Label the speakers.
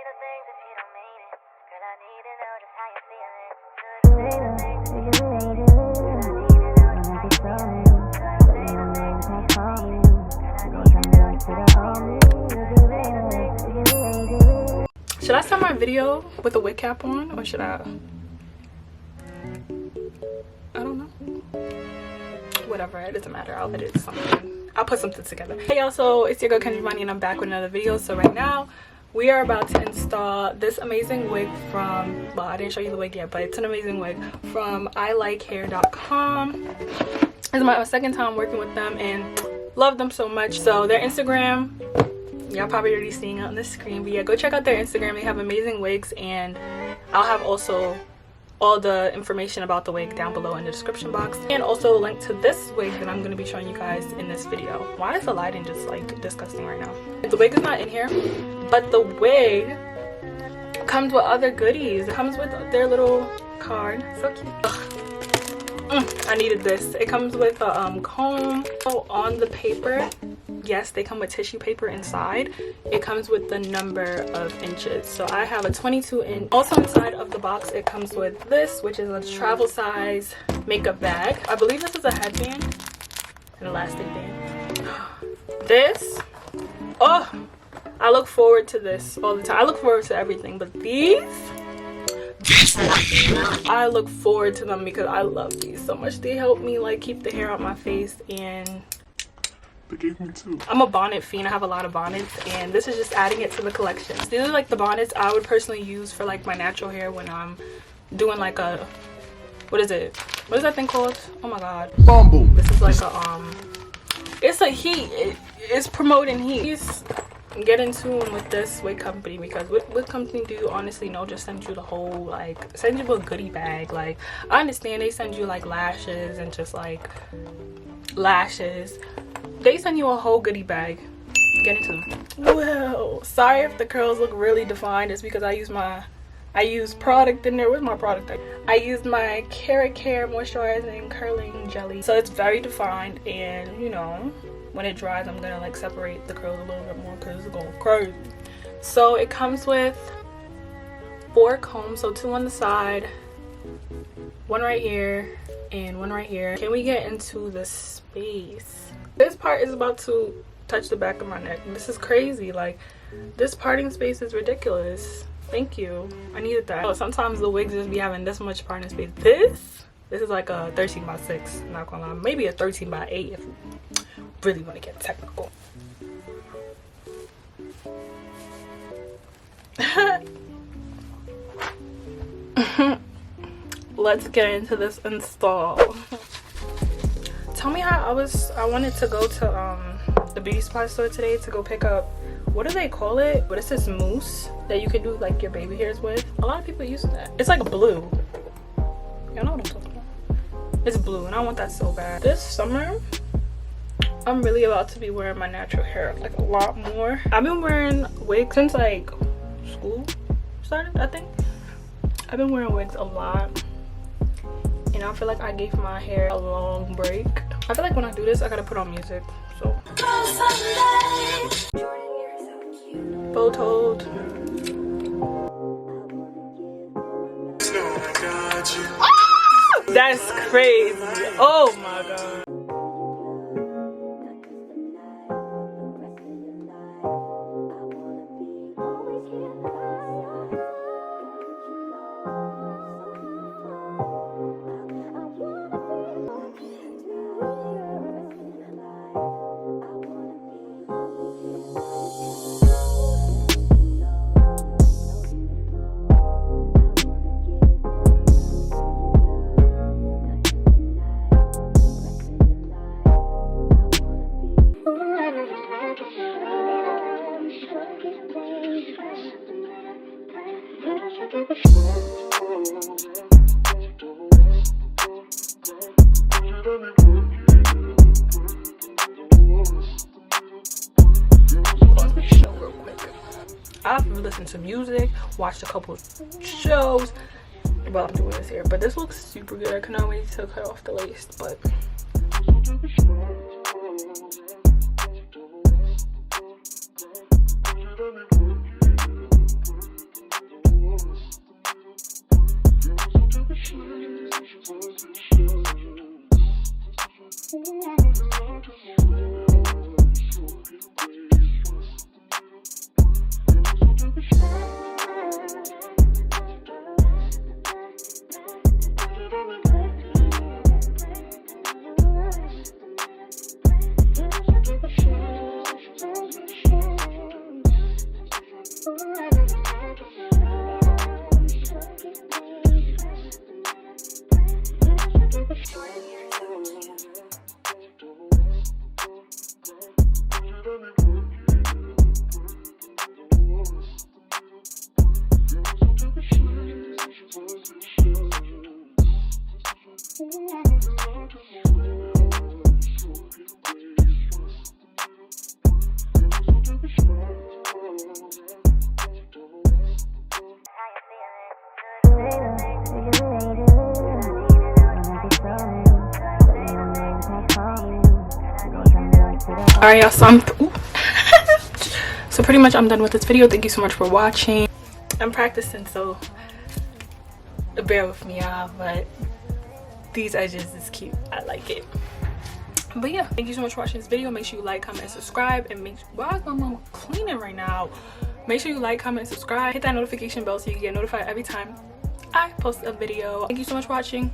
Speaker 1: Should I start my video with a wig cap on, or should I don't know. Whatever, it doesn't matter. I'll edit something. I'll put something together. Hey y'all, so it's your girl Kenji Money and I'm back with another video. So right now we are about to install this amazing wig from, well, I didn't show you the wig yet, but it's an amazing wig from ilikehair.com. This is my second time working with them and love them so much. So their Instagram, y'all probably already seeing it on the screen, but yeah, go check out their Instagram. They have amazing wigs, and I'll have also all the information about the wig down below in the description box, and also a link to this wig that I'm going to be showing you guys in this video. Why is the lighting just like disgusting right now? The wig is not in here, but the wig comes with other goodies. It comes with their little card. So cute. I needed this. It comes with a comb. So on the paper, yes, they come with tissue paper inside. It comes with the number of inches. So I have a 22 inch. Also inside of the box, it comes with this, which is a travel size makeup bag. I believe this is a headband and elastic band. This, oh, I look forward to this all the time. I look forward to everything, but these, I look forward to them because I love these so much. They help me like keep the hair out my face, and
Speaker 2: they gave me two.
Speaker 1: I'm a bonnet fiend. I have a lot of bonnets, and this is just adding it to the collection. These are like the bonnets I would personally use for like my natural hair when I'm doing like a, what is it? What is that thing called? Oh my god.
Speaker 2: Bumble.
Speaker 1: This is like a it's a heat. It's promoting heat. Please get in tune with this wig company, because what company do you honestly know just send you the whole, like, send you a goodie bag? Like, I understand they send you like lashes and just like lashes. They send you a whole goodie bag. Get into them. Well, sorry if the curls look really defined. It's because I use product in there. Where's my product? I used my Tik Tok moisturizing curling jelly, so it's very defined, and you know, when it dries I'm gonna like separate the curls a little bit more because it's going crazy. So it comes with 4 combs, so 2 on the side, 1 right here and 1 right here. Can we get into the space? This part is about to touch the back of my neck. This is crazy. Like, this parting space is ridiculous. Thank you. I needed that. Sometimes the wigs just be having this much parting space. This is like a 13 by 6. I'm not gonna lie. Maybe a 13 by 8 if you really want to get technical. Let's get into this install. Tell me how I wanted to go to the beauty supply store today to go pick up, what do they call it? But it's this mousse that you can do like your baby hairs with. A lot of people use that. It's like blue. Y'all know what I'm talking about. It's blue and I want that so bad. This summer I'm really about to be wearing my natural hair like a lot more. I've been wearing wigs since like school started, I think. I've been wearing wigs a lot, and I feel like I gave my hair a long break. I feel like when I do this I gotta put on music. So photoed. That's crazy. Oh my god. I've listened to music, watched a couple of shows while I'm doing this here, but this looks super good. I cannot wait to cut off the lace, but Alright, y'all, so pretty much I'm done with this video. Thank you so much for watching. I'm practicing, so bear with me, y'all, but these edges is cute. I like it. But yeah, thank you so much for watching this video. Make sure you like, comment, and subscribe, and why is my mom cleaning right now? Make sure you like, comment, and subscribe. Hit that notification bell so you can get notified every time I post a video. Thank you so much for watching.